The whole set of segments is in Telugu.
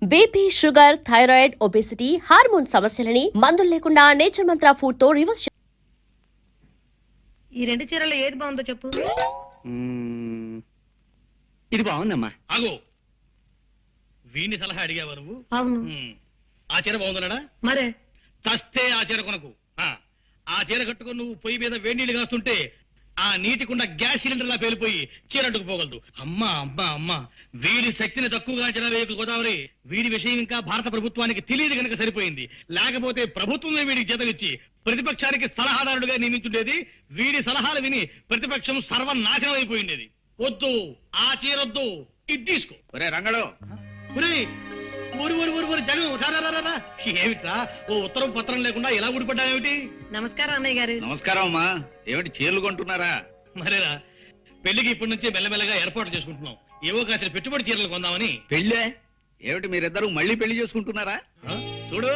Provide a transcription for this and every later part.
BP, sugar, thyroid, obesity, hormone సమస్యలని మందులు లేకుండా నేచర్ మంత్ర ఫుడ్ తో రివర్స్. ఈ రెండు చీరల్లో ఏది బాగుందో చెప్పు. ఇది బాగుందమ్మా. ఆగో, వీని సలహా అడిగావా నువ్వు? అవును. ఆ చీర బాగుందన్నాడా? మరే చస్తే ఆ చీర కొనకు. ఆ చీర కట్టుకుని నువ్వు పొయ్యి మీద వేడి నీళ్ళు కాస్తుంటే ఆ నీటికుండా గ్యాస్ సిలిండర్ లా పేలిపోయి చీర అడ్డుకుపోగలదు. అమ్మా అమ్మా అమ్మా, వీడి శక్తిని తక్కువగా అంచనా వేయకు గోదావరి. వీడి విషయం ఇంకా భారత ప్రభుత్వానికి తెలియదు కనుక సరిపోయింది. లేకపోతే ప్రభుత్వమే వీడికి జీతం ఇచ్చి ప్రతిపక్షానికి సలహాదారుడుగా నియమించుండేది. వీడి సలహాలు విని ప్రతిపక్షం సర్వనాశనం అయిపోయిండేది. వద్దు, ఆ చీరొద్దు, ఇది తీసుకో. ఒరే రంగడు, ఏమిట్రా ఓ ఉత్తరం పత్రం లేకుండా ఎలా ఊడిపడ్డావేమిటి? నమస్కారం అన్నయ్య గారు. నమస్కారం అమ్మా. ఏమిటి చీరలు కొంటున్నారా? మరేరా, పెళ్లికి ఇప్పటి నుంచే మెల్లమెల్లగా ఏర్పాటు చేసుకుంటున్నాం. ఏవో కాసిన పెట్టుబడి చీరలు కొందామని. పెళ్ళే ఏమిటి, మీరిద్దరు మళ్ళీ పెళ్లి చేసుకుంటున్నారా? చూడు,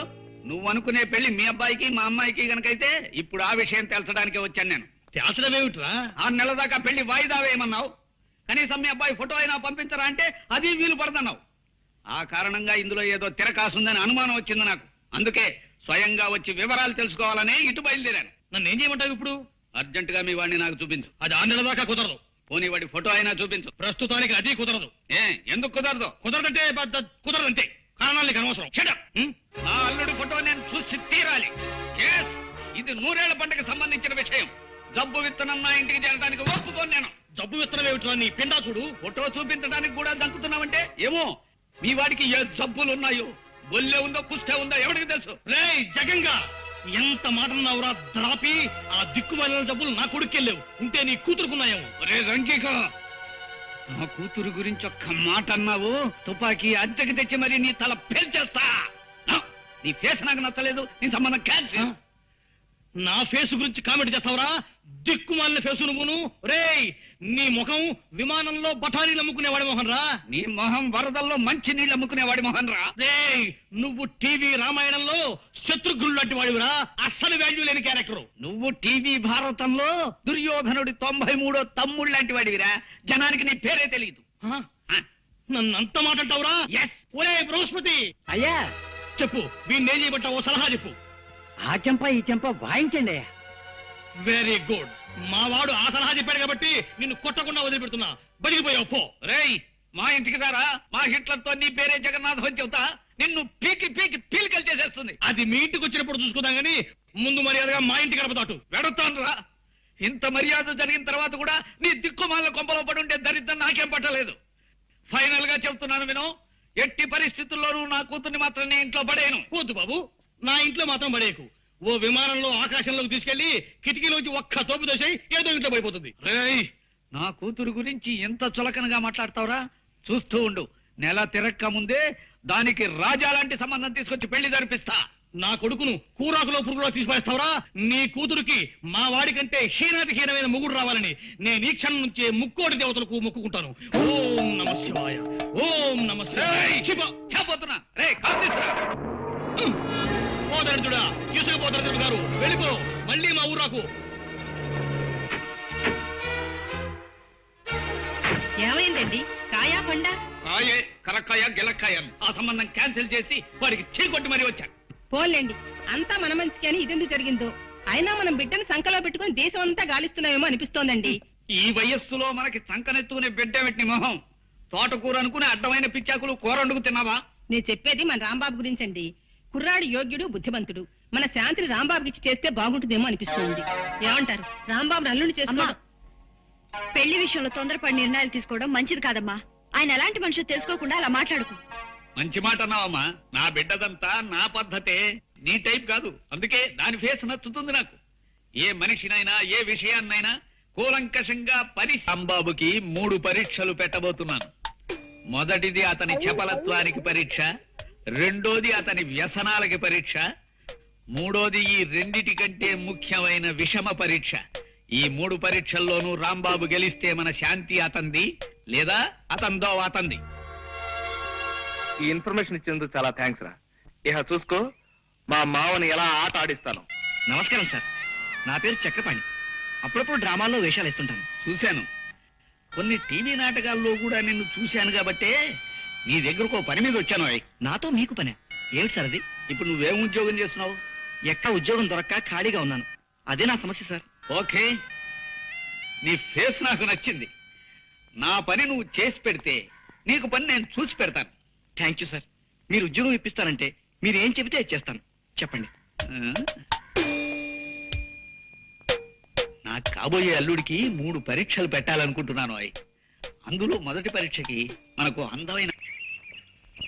నువ్వు అనుకునే పెళ్లి మీ అబ్బాయికి మా అమ్మాయికి గనకైతే ఇప్పుడు ఆ విషయం తెలచడానికి వచ్చాను నేను. తేల్చడం ఏమిట్రా? 6 నెలల దాకా పెళ్లి వాయిదా వేయమన్నావు. కనీసం మీ అబ్బాయి ఫోటో అయినా పంపించరా అంటే అది వీలు పడదన్నావు. ఆ కారణంగా ఇందులో ఏదో తిరకాసుందని అనుమానం వచ్చింది నాకు. అందుకే స్వయంగా వచ్చి వివరాలు తెలుసుకోవాలనే ఇటు బయలుదేరాను. నన్ను ఏం చేయమంటావు ఇప్పుడు? అర్జెంటుగా మీ వాడిని నాకు చూపించు. అది 6 నెలల దాకా కుదరదు. పోనీ వాడి ఫోటో అయినా చూపించు. ప్రస్తుతానికి అది కుదరదు. ఎందుకు కుదరదు? కుదరదంటే కుదరదంటే కారణాలు నీకు అనవసరం. నా అల్లుడి ఫోటో నేను చూసి తీరాలి. ఇది 100 ఏళ్ల పంటకు సంబంధించిన విషయం. జబ్బు విత్తనం నా ఇంటికి చేరడానికి ఒప్పుకోను నేను. జబ్బు విత్తనం ఏమిట్రా నీ పిండాకుడు? ఫోటో చూపించడానికి కూడా దంకుతున్నావంటే ఏమో మీ వాడికి ఏ జబ్బులు ఉన్నాయో, బొల్లే ఉందో కుష్టే ఉందో ఎవరికి తెలుసు. రే జగంగా, ఎంత మాట అన్నావురా ద్రాపి? ఆ దిక్కుమాలిన జబ్బులు నా కొడుకెళ్ళేవు. ఉంటే నీ కూతురుకున్నాయేమో. రే రంకిక, నా కూతురు గురించి ఒక్క మాట అన్నావు, తుపాకీ అద్దెకి తెచ్చి మరి నీ తల పేల్చేస్తా. నీ ఫేస్ నాకు నచ్చలేదు, నీ సంబంధం క్యాన్సిల్. నా ఫేస్ గురించి కామెంట్ చేస్తావురా? దిక్కుమాలిన ఫేసు నువ్వును. రేయ్, నీ ముఖం విమానంలో బఠానీలు అమ్ముకునేవాడి మొహన్ రా. నీ మొహం వరదల్లో మంచి నీళ్ళు అమ్ముకునేవాడి మొహన్ రా. రేయ్, నువ్వు టీవీ రామాయణంలో శత్రుఘ్నుడు లాంటి వాడివిరా. అస్సలు వాల్యూ లేని క్యారెక్టర్. నువ్వు టీవీ భారతంలో దుర్యోధనుడి 93వ తమ్ముడు లాంటి వాడివిరా. జనానికి నీ పేరే తెలియదు. నన్ను అంత మాట అంటావురా? ఒరే బృహస్పతి, అయ్యా చెప్పు, వీణ్ణేం చేయబట్టావో సలహా చెప్పు. ఆ చెంప ఈ చెంప వాయించండి. Very good. మా వాడు ఆ సలహా చెప్పాడు కాబట్టి నిన్ను కొట్టకుండా వదిలిపెడుతున్నా. బతికిపోయావు పో. రేయ్, మా ఇంటికి రారా. మా హిట్లర్తో నీ పేరే జగన్నాథం అని చెబుతా. నిన్ను పీకి పీకి పీలికలు చేసేస్తుంది. అది మీ ఇంటికి వచ్చినప్పుడు చూసుకుందాం గానీ ముందు మర్యాదగా మా ఇంటి గడప దాటు. వెడుతాను రా. ఇంత మర్యాద జరిగిన తర్వాత కూడా నీ దిక్కుమాల కొంపలో పడుంటే దరిద్రం నాకేం పట్టలేదు. ఫైనల్ గా చెప్తున్నాను విను, ఎట్టి పరిస్థితుల్లోనూ నా కూతుర్ని మాత్రం నీ ఇంట్లో పడేయను. వద్దు బాబు, నా ఇంట్లో మాత్రం పడేయకు. ఓ విమానంలో ఆకాశంలోకి తీసుకెళ్లి కిటికీలోంచి ఒక్క తోపు దోసేయి, ఏదో ఇంట్లో పడిపోతుంది. రేయ్, నా కూతురు గురించి ఎంత చులకనగా మాట్లాడతావురా? చూస్తూ ఉండు, నెల తిరక్క ముందే దానికి రాజా లాంటి సంబంధం తీసుకొచ్చి పెళ్లి జరిపిస్తా. నా కొడుకును కూరాకులో పురుగులో తీసిపడేస్తావురా? నీ కూతురికి మా వాడి కంటే హీనాతి హీనమైన మొగుడు రావాలని నేను ఈ క్షణం నుంచే ముక్కోటి దేవతలకు మొక్కుకుంటాను. ఓం నమ శివాయ, ఓం నమ శివాయ. చెప్పబోతున్నా. రే కాంగ్రెస్ పోదరుడా, తీసుకుపోతారు గారు, వెళ్ళిపో. మళ్ళీ మా ఊరాకు. ఏమైందండి? కాయా పండా? కాయే, కరక్కాయ గిలక్కాయ. ఆ సంబంధం క్యాన్సిల్ చేసి వాడికి చీకొట్టి మరీ వచ్చాను. పోలేండి, అంతా మన మంచికి అని ఇదెందుకు జరిగిందో. అయినా మనం బిడ్డను సంకలో పెట్టుకుని దేశం అంతా గాలిస్తున్నామేమో అనిపిస్తోందండి. ఈ వయస్సులో మనకి సంకనెత్తుకునే బిడ్డ వెట్టిన మొహం. తోటకూర అనుకుని అడ్డమైన పిచ్చాకులు కూర వండుకు తిన్నావా? నేను చెప్పేది మన రాంబాబు గురించండి. కుర్రాడు యోగ్యుడు, బుద్ధిమంతుడు. మన శాంతిని రాంబాబుకి ఇచ్చి చేస్తే బాగుంటుందేమో అనిపిస్తుంది. ఏమంటారు? రాంబాబు అల్లుని చేసుకోవడం. పెళ్లి విషయంలో తొందరపడి నిర్ణయాలు తీసుకోవడం మంచిది కాదమ్మా. ఆయన ఎలాంటి మనిషి తెలుసుకోకుండా అలా మాట్లాడుకో. మంచి మాట అన్నావమ్మా. నా బిడ్డదంతా నా పద్ధతే, నీ టైప్ కాదు. అందుకే దాని ఫేస్ నచ్చుతుంది నాకు. ఏ మనిషినైనా ఏ విషయాన్నైనా కూలంకషంగా రాంబాబుకి 3 పరీక్షలు పెట్టబోతున్నాను. మొదటిది అతని చపలత్వానికి పరీక్ష, రెండోది అతని వ్యసనాలకి పరీక్ష, మూడోది ఈ రెండిటి కంటే ముఖ్యమైన విషమ పరీక్ష. ఈ 3 పరీక్షల్లోనూ రాంబాబు గెలిస్తే మన శాంతి అతంది, లేదా అతందో అతంది. ఈ ఇన్ఫర్మేషన్ ఇచ్చేందుకు చాలా థ్యాంక్స్ రా. ఇహ చూసుకో, మా మావని ఎలా ఆట ఆడిస్తాను. నమస్కారం సార్, నా పేరు చక్రపాణి. అప్పుడప్పుడు డ్రామాల్లో వేషాలు ఇస్తుంటాను. చూశాను, కొన్ని టీవీ నాటకాల్లో కూడా నిన్ను చూశాను. కాబట్టే నీ దగ్గరకు ఓ పని మీద వచ్చాను ఓయ్. నాతో మీకు పనే ఏమిటి సార్ అది? ఇప్పుడు నువ్వేం ఉద్యోగం చేస్తున్నావు? ఎక్కడ ఉద్యోగం దొరక్క ఖాళీగా ఉన్నాను. అదే నా సమస్య సార్. ఓకే, నీ ఫేస్ నాకు నచ్చింది. నా పని నువ్వు చేసి పెడితే నీకు పని నేను చూసి పెడతాను. Thank you sir. మీరు ఉద్యోగం ఇప్పిస్తానంటే మీరు ఏం చెబితే అది చేస్తాను. చెప్పండి. నా కాబోయే అల్లుడికి 3 పరీక్షలు పెట్టాలనుకుంటున్నాను అయ్. అందులో మొదటి పరీక్షకి మనకు అందమైన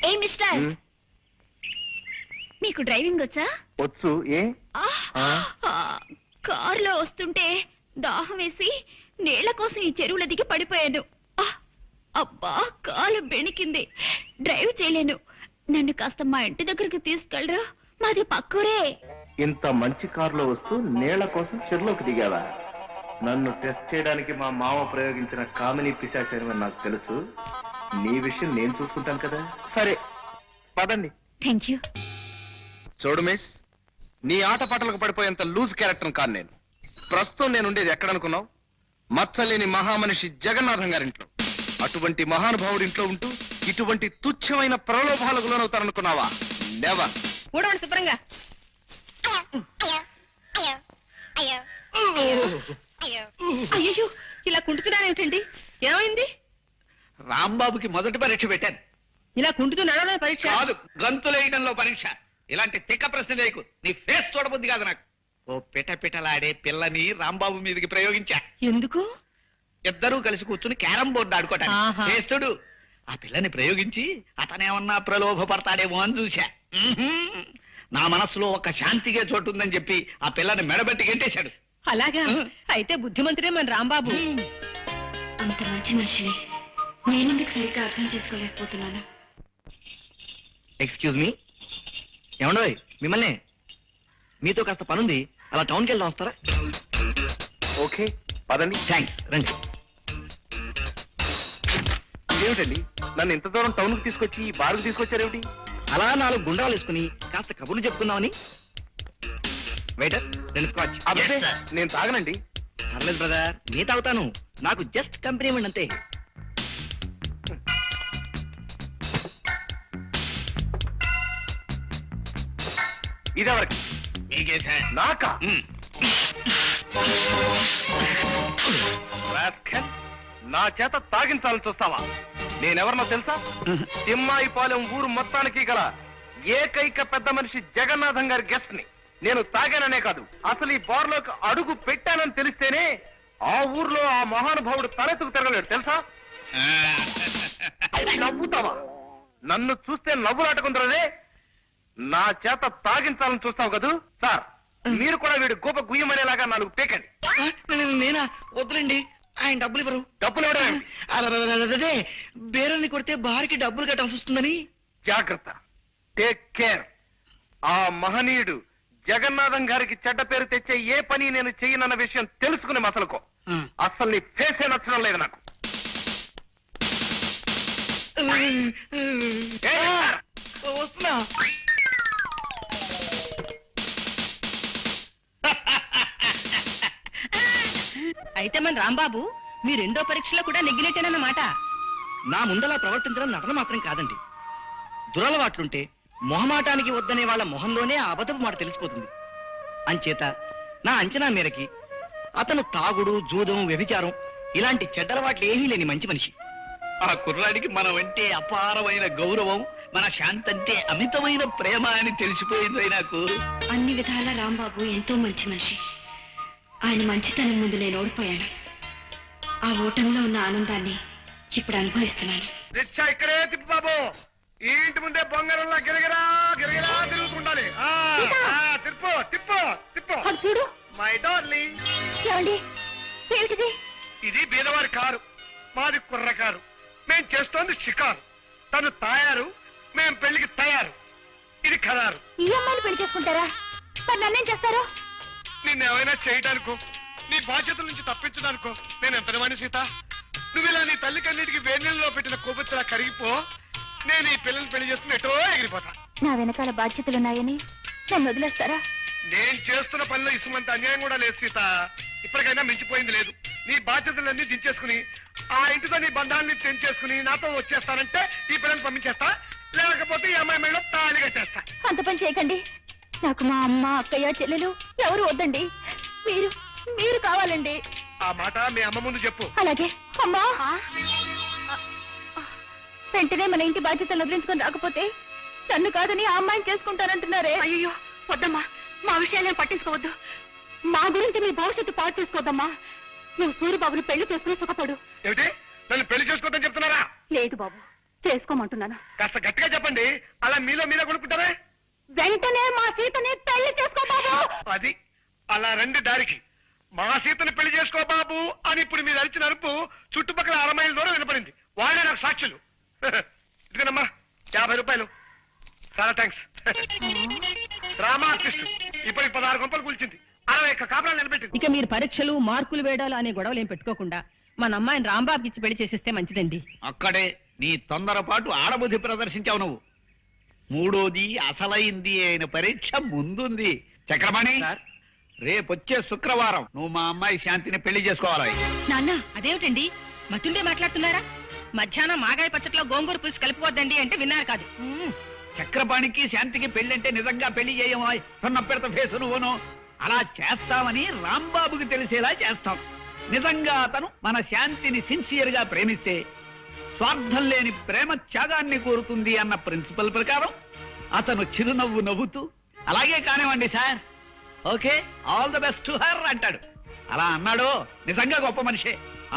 ఏ మిస్టర్, మీకు డ్రైవింగ్ వచ్చా? వచ్చు. ఏ కారులో వస్తుంటే దాహం వేసి నీళ్ల కోసం ఈ చెరువుల దిగి పడిపోయాను. అబ్బా, కాలు బెణికింది. డ్రైవ్ చేయలేను. నన్ను కాస్త మా ఇంటి దగ్గరికి తీసుకెళ్ళరా? మాది పక్కూరే. ఇంత మంచి కారులో వస్తూ నీళ్ల కోసం చెరువులోకి దిగావా? నన్ను టెస్ట్ చేయడానికి మా మామ ప్రయోగించిన కామిని పిశాచం అని నాకు తెలుసు. నీ విషయం నేను చూసుకుంటాను కదా. సరే పదండి. Thank you. చూడు మిస్, నీ ఆటపాటలకు పడిపోయేంత లూజ్ క్యారెక్టర్ కాదు నేను. ప్రస్తుతం నేను ఉండేది ఎక్కడనుకున్నావు? మచ్చలేని మహామనిషి జగన్నాథం గారింట్లో. అటువంటి మహానుభావుడి ఇంట్లో ఉంటూ ఇటువంటి తుచ్చమైన ప్రలోభాలకు లోనవుతారనుకున్నావా? నెవర్. ఊడవండి శుభ్రంగా. అయ్యో, ఇలా కుంటున్నానేమిటండి? ఏమైంది? రాంబాబుకి మొదటి పరీక్ష పెట్టాను. ఇలా కుంటుతూ నడవడం పరీక్ష కాదు, గంతులేయడంలో పరీక్ష. ఇలాంటి తిక్క ప్రశ్న లేకు. నీ ఫేస్ చూడబుద్ది కాదు నాకు. ఓ పిటపిటలాడే పిల్లని రాంబాబు మీదకి ప్రయోగించా. ఎందుకు? ఇద్దరూ కలిసి కూర్చుని క్యారం బోర్డు ఆడుకోవటానికి. ఆహా. చేస్తుడు ఆ పిల్లని ప్రయోగించి అతనేమన్నా ప్రలోభపడతాడేమో అని చూశా. నా మనసులో ఒక శాంతిగా చోటు ఉందని చెప్పి ఆ పిల్లని మెడబెట్టి గెంటేశాడు. అలాగా? అయితే బుద్ధిమంతుడే మన రాంబాబు. అంత మంచి మనిషిని నేనెందుకు సరిగ్గా అర్థం చేసుకోలేకపోతున్నాను. Excuse me. ఏమండోయ్, మిమ్మల్ని మీతో కాస్త పనుంది. అలా టౌన్కి వెళ్దాం, వస్తారా? ఓకే పదండి. థ్యాంక్స్, రండి. ఇదేమిటండి, నన్ను ఇంత దూరం టౌన్ కు తీసుకొచ్చి ఈ బార్కు తీసుకొచ్చారేమిటి? అలా 4 గుండ్రాలు వేసుకుని కాస్త కబుర్లు చెప్పుకుందామని. Waiter, 2 scotch. అబ్బే, నేను తాగనండి. పర్లేదు బ్రదర్, నీ తాగుతాను. నాకు జస్ట్ కంపెనీ ఇవ్వండి అంతే. ఇదెవరికి? నీకేసా? నాకా? రాస్కెల్, నా చేత తాగించాలని చూస్తావా? నేనెవరినో తెలుసా? తిమ్మాయిపాలెం ఊరు మొత్తానికి గల ఏకైక పెద్ద మనిషి జగన్నాథం గారి గెస్ట్ ని. నేను తాగాననే కాదు, అసలు ఈ బార్లోకి అడుగు పెట్టానని తెలిస్తేనే ఆ ఊర్లో ఆ మహానుభావుడు తలెత్తుకు తిరగలేడు తెలుసా? నవ్వుతావా? నన్ను చూస్తే నవ్వులాటకుందరదే. నా చేత తాగించాలని చూస్తావు కదూ? సార్, మీరు కూడా వీడు గోప గుయ్యమనేలాగా 4 పేకండి. నేనా? వద్దులండి, ఆయన డబ్బులు ఇవ్వరు. డబ్బులు ఇవ్వడం ఏమిటి? అదే బేరల్ని కొడితే బారికి డబ్బులు కట్టాల్సి వస్తుందని. జాగ్రత్త, టేక్ కేర్. ఆ మహనీయుడు జగన్నాథం గారికి చెడ్డ పేరు తెచ్చే ఏ పని నేను చెయ్యనన్న విషయం తెలుసుకునే మసలుకో. అసలు నీ ఫేసే నచ్చడం లేదు నాకు. వస్తున్నా. అయితే మన రాంబాబు మీ 2వ పరీక్షలో కూడా నెగ్గినట్టేనన్నమాట. నా ముందలా ప్రవర్తించడం నటన మాత్రం కాదండి. దురలవాట్లుంటే మొహమాటానికి వద్దనే వాళ్ళ మొహంలోనే ఆ అబద్ధపు మాట తెలిసిపోతుంది. అంచేత నా అంచనా మేరకి అతను తాగుడు, జూదం, వ్యభిచారం ఇలాంటి చెడ్డలవాట్లు ఏమీ లేని మంచి మనిషి. ఆ కుర్రాడికి మనమంటే అపారమైన గౌరవం, మన శాంతంటే అమితమైన ప్రేమ అని తెలిసిపోయింది నాకు. అన్ని విధాల రాంబాబు ఎంతో మంచి మనిషి. ఆయన మంచితనం ముందు నేను ఓడిపోయాను. ఆ ఓటంలో ఉన్న ఆనందాన్ని ఇప్పుడు అనుభవిస్తున్నాను. రిక్షా ఇక్కడే తిప్పు బాబు. ఈ ఇంటి ముందే బొంగరంలా గిరగిరా గిరగిరా తిరుగుతుండాలి. తిప్పు తిప్పు తిప్పు. చూడు మై డార్లింగ్, ఏమిటిది? ఇది బీదవారి కారు, మాది కుర్ర కారు. మేం చేస్తోంది షికారు. తను తాయారు, మేం పెళ్లికి తయారు. ఇది ఖరారు. ఈ అమ్మాయిని పెళ్లి చేసుకుంటారా? మరి నన్నేం చేస్తారు? నిన్నేమైనా చేయడానికో, నీ బాధ్యతల నుంచి తప్పించడానికో నేను ఎంతనివాణి సీత. నువ్వు ఇలా నీ తల్లి కన్నిటికి వేణీళ్ళలో పెట్టిన కొవ్వొత్తులా కరిగిపో. నేను ఈ పిల్లల్ని పెళ్లి చేసుకుని ఎటో ఎగిరిపోతా. నా వెనకాల బాధ్యతలున్నాయని నన్ను వదిలేస్తారా? నేను చేస్తున్న పనిలో ఇసుమంత అన్యాయం కూడా లేదు సీత. ఇప్పటికైనా మించిపోయింది లేదు. నీ బాధ్యతలన్నీ దించేసుకుని ఆ ఇంటితో నీ బంధాన్ని తెంచేసుకుని నాతో వచ్చేస్తానంటే ఈ పిల్లల్ని పంపించేస్తా, లేకపోతే ఈ అమ్మాయి మెడలో తాళి కట్టేస్తా. అంత పని చేయకండి. నాకు మా అమ్మ అక్కయ్య చెల్లెలు ఎవరు వద్దండి. మీరు మీరు కావాలండి. ఆ మాట మీ అమ్మ ముందు చెప్పు. అలాగే. అమ్మా, వెంటనే మన ఇంటి బాధ్యతలు వదిలించుకొని రాకపోతే నన్ను కాదని ఆ అమ్మాయిని చేసుకుంటానంటున్నారే. అయ్యో వద్దమ్మా, మా విషయాలను పట్టించుకోవద్దు. మా గురించి మీ భవిష్యత్తు పాడు చేసుకోవద్దమ్మా. నువ్వు సూర్యబాబుని పెళ్లి చేసుకుని సుఖపడు. ఏమిటి, నన్ను పెళ్లి చేసుకోవద్దని చెప్తున్నారా? లేదు బాబు, చేసుకోమంటున్నాను. కాస్త గట్టిగా చెప్పండి, అలా మీలో మీరే కొనుక్కుంటారా? వెంటనే మా సీతని పెళ్లి చేసుకో బాబు. అది అలా రండి దారికి. మా సీతని పెళ్లి చేసుకో బాబు అని ఇప్పుడు మీరు అరిచిన అరుపు చుట్టుపక్కల 6 మైళ్ళ దూరం వినపడింది. వాళ్ళే నాకు సాక్షులు. ఇదిగోనమ్మా 50 రూపాయలు. చాలా థ్యాంక్స్. డ్రామా ఆర్టిస్ట్ ఇప్పటికి 16 గంపలు కూల్చింది, 60 కాపురాలు నిలబెట్టింది. ఇక మీరు పరీక్షలు మార్కులు వేయడాలు అనే గొడవలు ఏం పెట్టుకోకుండా మన అమ్మాయిని రాంబాబుకి ఇచ్చి పెళ్లి చేసేస్తే మంచిదండి. అక్కడే నీ తొందరపాటు ఆడబుద్ధి ప్రదర్శించావు నువ్వు. మూడోది అసలైంది అయిన పరీక్ష ముందుంది. చక్రపాణి, సార్. రేపొచ్చే శుక్రవారం నువ్వు మా అమ్మాయి శాంతిని పెళ్లి చేసుకోవాలి. నాన్న అదేమిటండి మతుండే మాట్లాడుతున్నారా? మధ్యాహ్నం మాగాయ పచ్చట్లో గోంగూర పులుసు కలుపుకోవద్దండి అంటే విన్నారు కాదు. చక్రపాణికి శాంతికి పెళ్లి నిజంగా పెళ్లి చేయమా? సొన్న పెడత ఫేసు నువ్వును. అలా చేస్తామని రాంబాబుకి తెలిసేలా చేస్తాం. నిజంగా అతను మన శాంతిని సిన్సియర్ గా ప్రేమిస్తే స్వార్థం లేని ప్రేమ త్యాగాన్ని కోరుతుంది అన్న ప్రిన్సిపల్ ప్రకారం అతను చిరునవ్వు నవ్వుతూ అలాగే కానివ్వండి sir, okay, all the best to her అంటాడు. అలా అన్నాడు, నిజంగా గొప్ప మనిషే.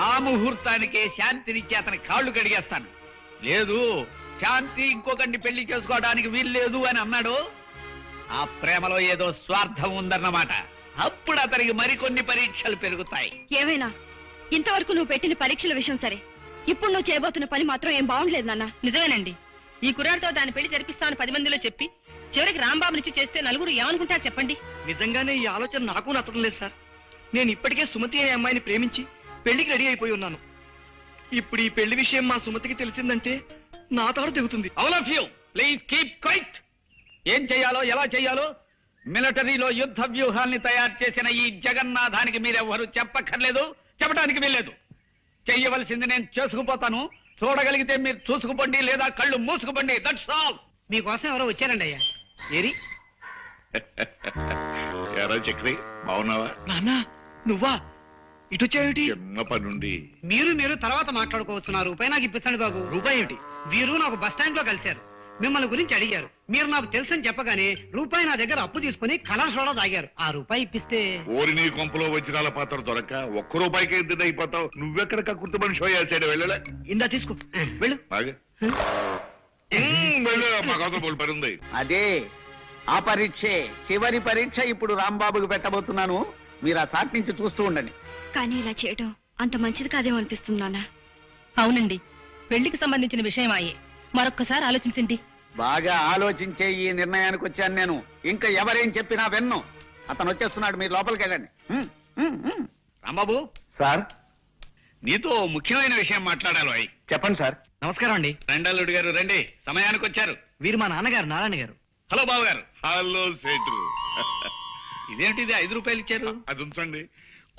ఆ ముహూర్తానికే శాంతినిచ్చి అతని కాళ్ళు కడిగేస్తాను. లేదు, శాంతి ఇంకొకరిని పెళ్లి చేసుకోవడానికి వీల్లేదు అని అన్నాడు, ఆ ప్రేమలో ఏదో స్వార్థం ఉందన్నమాట. అప్పుడు అతనికి మరికొన్ని పరీక్షలు పెరుగుతాయి. ఏమైనా ఇంతవరకు నువ్వు పెట్టిన పరీక్షల విషయం సరే, ఇప్పుడు నువ్వు చేయబోతున్న పని మాత్రం ఏం బాగుండలేదు నాన్న. నిజమేనండి, ఈ కుర్రాడితో దాని పెళ్లి జరిపిస్తామని 10 మందిలో చెప్పి చివరికి రాంబాబునిచ్చి చేస్తే నలుగురు ఏమనుకుంటారు చెప్పండి. నిజంగానే ఈ ఆలోచన నాకు నచ్చడం లేదు సార్. నేను ఇప్పటికే సుమతి అనే అమ్మాయిని ప్రేమించి పెళ్లికి రెడీ అయిపోయి ఉన్నాను. ఇప్పుడు ఈ పెళ్లి విషయం మా సుమతికి తెలిసిందంటే నా తాడు తెగుతుంది. All of you please keep quiet. ఏం చేయాలో ఎలా చేయాలో మిలిటరీలో యుద్ధ వ్యూహాల్ని తయారు చేసిన ఈ జగన్నాథానికి మీరెవ్వరూ చెప్పక్కర్లేదు, చెప్పడానికి వీల్లేదు. చెయ్యవలసింది నేను చేసుకుపోతాను. చూడగలిగితే మీరు చూసుకుపోండి, లేదా కళ్ళు మూసుకుపోండి. That's all. మీకోసం ఎవరో వచ్చారండి అయ్యా. ఏరి ఎరా చక్రి, బాగున్నావా? నాన్న నువ్వా? ఇటొచ్చావేమిటి? చిన్న పనుండి. మీరు తర్వాత మాట్లాడుకోవచ్చు. నా రూపాయి నాకు ఇప్పించండి బాబు. రూపాయి ఏమిటి? వీరు నాకు బస్ స్టాండ్ లో కలిశారు, మిమ్మల్ని గురించి అడిగారు. మీరు నాకు తెలుసని చెప్పగానే రూపాయి నా దగ్గర అప్పు తీసుకుని కలర్ సోడా తాగారు. ఆ రూపాయి ఇప్పిస్తే ఓరి నీ కొంపలో వజ్రాల పాత్ర దొరక్క ఒక్క రూపాయికి ఎద్దు అయిపోతావు. నువ్వెక్కడ కక్కుర్తి మనిషి అయ్యాడు. వెళ్ళలే, ఇందా తీసుకో, వెళ్ళు. బాగా వెళ్ళు, మా కథ బోల్ పని ఉంది. అదే ఆ పరీక్షే చివరి పరీక్ష ఇప్పుడు రాంబాబుకి పెట్టబోతున్నాను. మీరు ఆ చాట్ నుంచి చూస్తూ ఉండండి. కానీ ఇలా చేయడం అంత మంచిది కాదేమో అనిపిస్తుంది నాన్న. అవునండి, పెళ్లికి సంబంధించిన విషయం అయ్యే, మరొక్కసారి ఆలోచించండి. బాగా ఆలోచించే ఈ నిర్ణయానికి వచ్చాను నేను. ఇంకా ఎవరేం చెప్పినా విన్ను. అతను వచ్చేస్తున్నాడు, మీరు లోపలికి వెళ్ళండి. రాంబాబు సార్, నీతో ముఖ్యమైన విషయం మాట్లాడాలి. చెప్పండి సార్. నమస్కారం అండి. రెండల్లుడు గారు రండి, సమయానికి వచ్చారు. వీరు మా నాన్నగారు నారాయణ గారు. హలో బాబు గారు. హలో సేటు. ఇదేంటిది 5 రూపాయలు ఇచ్చారు? అది ఉంచండి.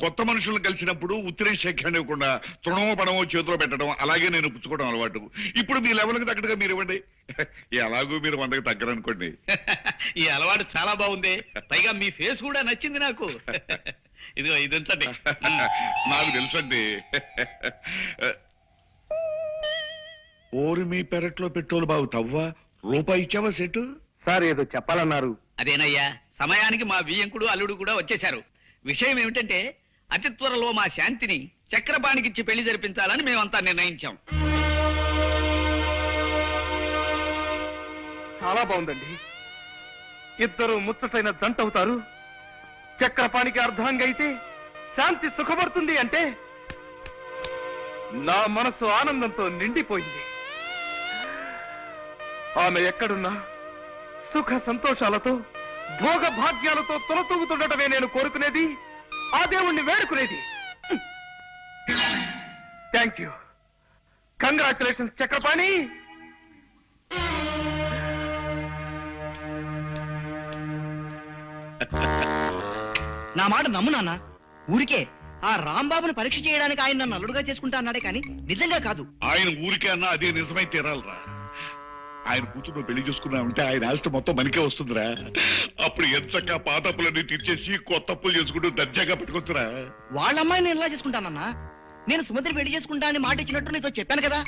కొత్త మనుషులను కలిసినప్పుడు ఉత్తరం శేఖరణ ఇవ్వకుండా తృణమో పడమో చేతిలో పెట్టడం, అలాగే నేను పుచ్చుకోవడం అలవాటు. ఇప్పుడు మీ లెవెల్కి తగ్గట్టుగా మీరు ఇవ్వండి. ఎలాగూ మీరు 100కి తగ్గరనుకోండి. ఈ అలవాటు చాలా బాగుంది, పైగా మీ ఫేస్ కూడా నచ్చింది నాకు. ఇదిగో ఇది ఉంచండి. నాకు తెలుసండి. ఓరి మీ పెరట్లో పెట్రోలు బాగు తవ్వా. రూపాయి ఇచ్చావా సెటు? సార్ ఏదో చెప్పాలన్నారు. అదేనయ్యా, సమయానికి మా బియ్యంకుడు అల్లుడు కూడా వచ్చేశారు. విషయం ఏమిటంటే అతి త్వరలో మా శాంతిని చక్రపాణికిచ్చి పెళ్లి జరిపించాలని మేమంతా నిర్ణయించాం. చాలా బాగుందండి. ఇద్దరు ముచ్చటైన జంట అవుతారు. చక్రపాణికి అర్ధాంగి అయితే శాంతి సుఖపడుతుంది అంటే నా మనసు ఆనందంతో నిండిపోయింది. ఆమె ఎక్కడున్నా సుఖ సంతోషాలతో భోగ భాగ్యాలతో తొలతూగుతుండటమే నేను కోరుకునేది, ఆ దేవుణ్ణి వేడుకునేది. Thank you, congratulations Chakrapani. నా మాట నమ్ము నాన్న. ఊరికే ఆ రాంబాబుని పరీక్ష చేయడానికి ఆయన నన్ను అల్లుడుగా చేసుకుంటా అన్నాడే కానీ నిజంగా కాదు. ఆయన ఊరికే అన్నా అదే నిజమై తీరాలరా. ఆయన కూతురు పెళ్లి చేసుకున్నామంటే ఆయన ఆస్తి మొత్తం మనకే వస్తుందిరా. అప్పుడు ఎంచక్క పాత అప్పులన్నీ తీర్చేసి కొత్త అప్పులు చేసుకుంటూ దర్జాగా పెట్టుకొస్తురా. వాళ్ళ అమ్మాయిని నేను ఎలా చేసుకుంటానన్నా? నేను సుమతిని పెళ్లి చేసుకుంటా అని మాట ఇచ్చినట్టు నీతో చెప్పాను కదా.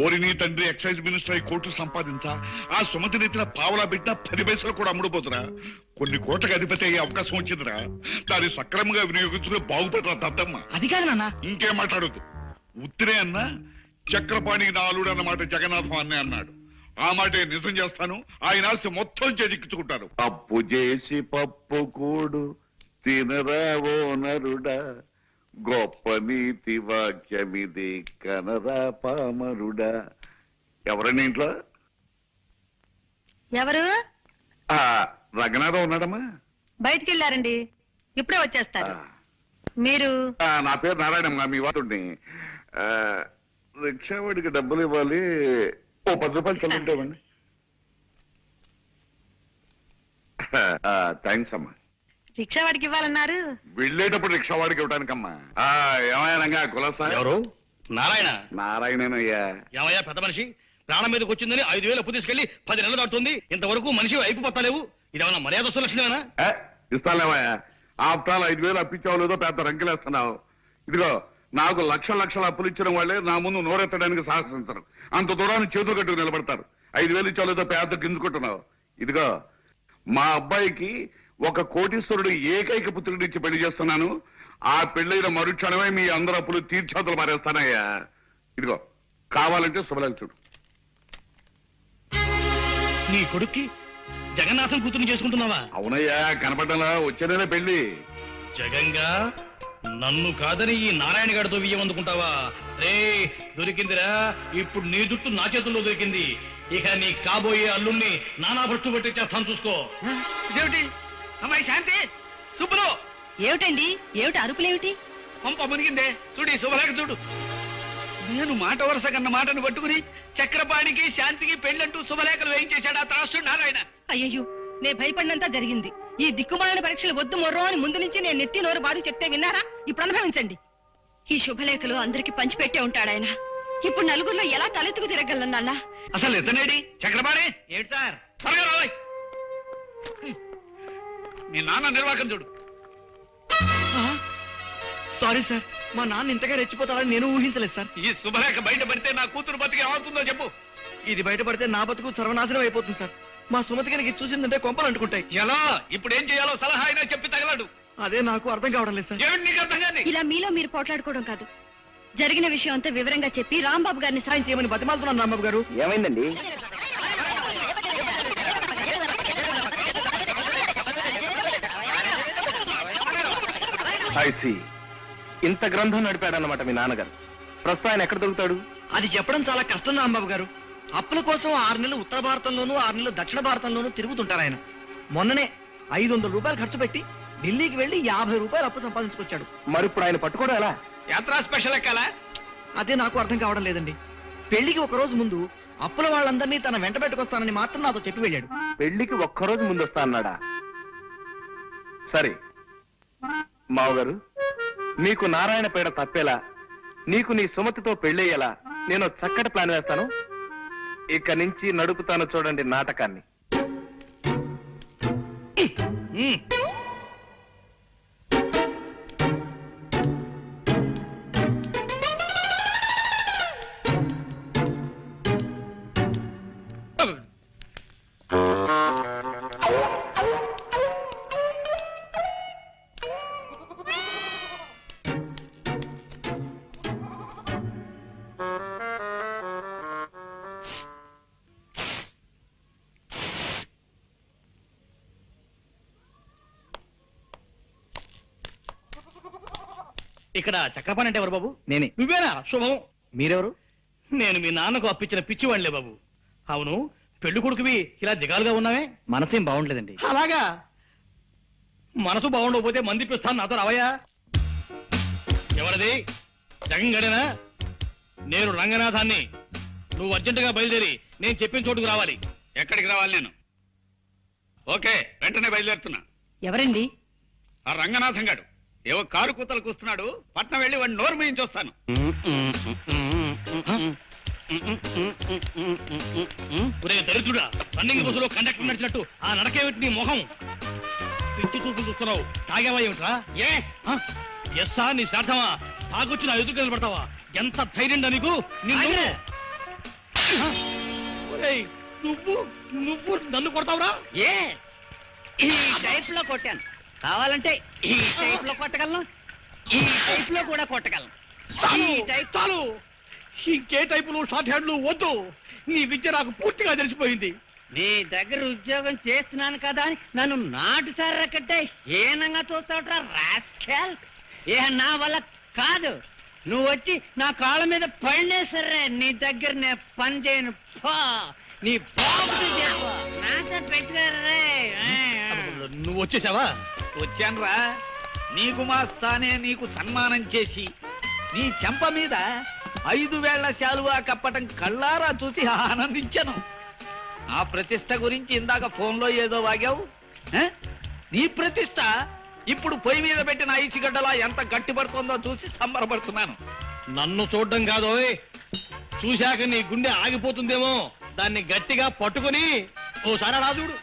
ఓరి నీ తండ్రి ఎక్సైజ్ మినిస్టర్ అయి కోట్లు సంపాదించా ఆ సుమతి నెత్తిన పావలా పెట్టినా 10 పైసలు కూడా అమ్ముడుపోతురా. కొన్ని కోట్లకు అధిపతి అయ్యే అవకాశం వచ్చిందిరా. దాన్ని సక్రమంగా వినియోగించుకుని బాగుపడరా దద్దమ్మ. అది కాదు నాన్న. ఇంకేం మాట్లాడద్దు. ఉత్తిరే అన్నా చక్రపాణికి నా అల్లుడు అన్నమాట జగన్నాథం అన్నే అన్నాడు. ఆ మాటే నిజం చేస్తాను. ఆయన ఆస్తి మొత్తం చేజిక్కించుకుంటాను. అప్పు చేసి పప్పు కూడు తినరావో నరుడా, గొప్ప నీతి వాక్యమిది కనరా పామరుడా. ఎవరండి ఇంట్లో? ఎవరు? ఆ రంగనాథం ఉన్నాడమ్మా? బయటికి వెళ్ళారండి, ఇప్పుడే వచ్చేస్తారు. మీరు? నా పేరు నారాయణమ్మ, మీ వాడుని. రిక్షావాడికి డబ్బులు ఇవ్వాలి, ఓ 10 రూపాయలు చెల్లింటామండి. థ్యాంక్స్ అమ్మా. రిక్షా వాడికి ఇవ్వాలన్నారు? వెళ్ళేటప్పుడు రిక్షావాడికి ఇవ్వడానికమ్మా. ఏమయ్యానంగా కులసా? ఎవరు? నారాయణ. నారాయణనయ్యా. ఏమయ్యా పెద్ద మనిషి, ప్రాణం మీదకి వచ్చిందని 5,000 అప్పు తీసుకెళ్లి 10 నెలలు దాటుతుంది, ఇంతవరకు మనిషి అయిపు పట్టలేవు. ఇదేమన్నా మర్యాద లక్షణమేనా? ఇస్తాలేవయ్యా. ఆఫ్టర్ 5,000 అప్పించావు లేదో పెద్ద రంకెలేస్తున్నావు. ఇదిగో, నాకు లక్షల అప్పులు ఇచ్చిన వాళ్ళే నా ముందు నోరెత్తడానికి సాహసించరు. అంత దూరాన్ని చేతులు కట్టుకు నిలబడతారు. 5,000 ఇచ్చావు లేదో పెద్ద గింజుకుంటున్నావు. ఇదిగో, మా అబ్బాయికి ఒక కోటీశ్వరుడు ఏకైక పుత్రుడిచ్చి పెళ్లి చేస్తున్నాను. ఆ పెళ్లైన మరుక్షణమే మీ అందరు అప్పులు తీర్చేతలు మారేస్తానయ్యా. ఇదిగో, కావాలంటే శుభలేఖ చూడు. నీ కొడుక్కి జగన్నాథం కూతురు చేసుకుంటున్నావా? అవునయ్యా, కనపడ్డలా వచ్చే నెల పెళ్లి. జగంగా నన్ను కాదని ఈ నారాయణ గారితో బియ్యం అందుకుంటావా? రే దొరికిందిరా, ఇప్పుడు నీ జుట్టు నా చేతుల్లో దొరికింది. ఇక నీ కాబోయే అల్లుణ్ణి నానా భ్రష్టు పెట్టి చేస్తాను, చూసుకో. ఇదేమిటి అమ్మాయి శాంతి? సుబ్బులు! ఏమిటండి, ఏమిటి అరుపులేమిటి? పంప మునిగిందే. చూడు ఈ శుభలేఖ చూడు. నేను మాట వరుస కన్న మాటను పట్టుకుని చక్రపాణికి శాంతికి పెళ్ళంటూ శుభలేఖలు వేయించేశాడు ఆ త్రాసుడు నారాయణ. అయ్యయ్యో, నే భయపడినంతా జరిగింది. ఈ దిక్కుమాలిన పరీక్షలు వద్దు మొర్రో అని ముందు నుంచి నేను నెత్తి నోరు బాధ చెప్తే విన్నారా? ఇప్పుడు అనుభవించండి. ఈ శుభలేఖలు అందరికి పంచిపెట్టే ఉంటాడాయన. ఇప్పుడు నలుగురిలో ఎలా తలెత్తుకు తిరగలను నాన్న? అసలు ఎత్తనేడి చక్రపాణి? ఏమిటి సార్? త్వరగా రావాలి. మీ నాన్న నిర్వాకం చూడు. సారీ సార్, మా నాన్న ఇంతగా రెచ్చిపోతాడని నేను ఊహించలేదు సార్. ఈ శుభలేఖ బయట పడితే నా కూతురు బతికి ఏమవుతుందో చెప్పు. ఇది బయటపడితే నా బతుకు సర్వనాశనం అయిపోతుంది సార్. మా సుమతి గారికి చూసిందంటే కొంపలు అంటుకుంటాయి. ఎలా? ఇప్పుడు ఏం చేయాలో సలహా అయినా చెప్పి తగలడు. అదే నాకు అర్థం కావడం లేదు సార్. ఏమిటి నీకు అర్థం కాని? ఇలా మీలో మీరు పోట్లాడుకోవడం కాదు, జరిగిన విషయం అంతా వివరంగా చెప్పి రాంబాబు గారిని సాయం చేయమని బతిమాలుతున్నాను రాంబాబు గారు. ఏమైందండి? ఇంత గ్రంథం నడిపాడన్నమాట మీ నాన్నగారు. ప్రస్తుతం ఆయన ఎక్కడ దొరుకుతాడు? అది చెప్పడం చాలా కష్టం రాంబాబు గారు. అప్పుల కోసం 6 నెలలు ఉత్తర భారతంలోనూ 6 నెలలు దక్షిణ భారతంలోనూ తిరుగుతుంటారు ఆయన. మొన్ననే 500 రూపాయలు ఖర్చు పెట్టి ఢిల్లీకి వెళ్లి 50 రూపాయలు అప్పు సంపాదించుకొచ్చాడు. మరి ఇప్పుడు ఆయన పట్టుకోవడం ఎలా? యాత్రా స్పెషల్ ఎక్కాలా? అదే నాకు అర్థం కావడం లేదండి. పెళ్లికి ఒక రోజు ముందు అప్పుల వాళ్ళందరినీ తన వెంట పెట్టుకొస్తానని మాత్రం నాతో చెప్పి వెళ్ళాడు. పెళ్లికి ఒక్కరోజు ముందు వస్తా అన్నాడా? సరే మావగారు, నీకు నారాయణ పేడ తప్పేలా, నీకు నీ సుమతితో పెళ్ళయ్యేలా నేను చక్కటి ప్లాన్ వేస్తాను. ఇక నుంచి నడుపుతాను చూడండి నాటకాన్ని. ఇక్కడ చక్రపాణి అంటే ఎవరు బాబు? నేనే. నువ్వేనా? శుభం. మీరెవరు? నేను మీ నాన్నకు అప్పించిన పిచ్చివాళ్లే బాబు. అవును, పెళ్లి కొడుకువి ఇలా దిగాలుగా ఉన్నావే? మనసేం బాగుండలేదండి. అలాగా? మనసు బాగుండకపోతే మందిపిస్తాను, నాతో రావయ్యా. ఎవరిది? జగన్ గడేనా? నేను రంగనాథాన్ని. నువ్వు అర్జెంటుగా బయలుదేరి నేను చెప్పిన చోటుకు రావాలి. ఎక్కడికి రావాలి నేను? ఓకే, వెంటనే బయలుదేరుతున్నా. ఎవరండి? ఆ రంగనాథం గాడు ఏవో కారు కూతలకు వస్తున్నాడు, పట్నం వెళ్ళి వాడిని నోరు మేయించి వస్తాను. ఒరే దరిద్రుడా, రన్నింగ్ బస్సులో కండక్టర్ నడిచినట్టు ఆ నడకేమిటి నీ మొహం? పిచ్చి చూపులు చూస్తున్నావు. తాగేవా ఏమిట్రా? ఎస్సా నీ శ్రాద్ధమా? తాగొచ్చి నా ఎదురు నిలబడతావా? ఎంత ధైర్యం నీకు? నిన్ను ఒరేయ్, నువ్వు నన్ను కొడతావురా? ఈ టైప్ లో కొట్టాను. కావాలంటే ఈ టైప్ లో కొట్టగలను, ఈ టైప్ లో కూడా కొట్టగలను. చాలు, ఇంకే టైపులు షార్ట్ హ్యాండ్లు వద్దు. నీ విద్య నాకు పూర్తిగా తెలిసిపోయింది. నీ దగ్గర ఉద్యోగం చేస్తున్నాను కదా అని నన్ను నాటు సారకట్టే హీనంగా చూస్తావుట్రా రాస్కెల్. ఏ నా వల్ల కాదు. నువ్వు వచ్చి నా కాళ్ళ మీద పడినే సరే నీ దగ్గర నేను పని చేయను. పో, నీ బాబుని చెప్పు. నాతో పెట్టుకోరే. నువ్వు వచ్చేసావా? వచ్చానురా. నీకు మా స్థానే నీకు సన్మానం చేసి నీ చెంప మీద 5 వేళ్ల శాలువా కప్పటం కళ్ళారా చూసి ఆనందించాను. ఆ ప్రతిష్ట గురించి ఇందాక ఫోన్లో ఏదో వాగావు. నీ ప్రతిష్ట ఇప్పుడు పొయ్యి మీద పెట్టిన ఐసిగడ్డలా ఎంత గట్టిపడుతుందో చూసి సంబరపడుతున్నాను. నన్ను చూడడం కాదు, చూశాక నీ గుండె ఆగిపోతుందేమో, దాన్ని గట్టిగా పట్టుకుని ఓసారి అలా చూడు.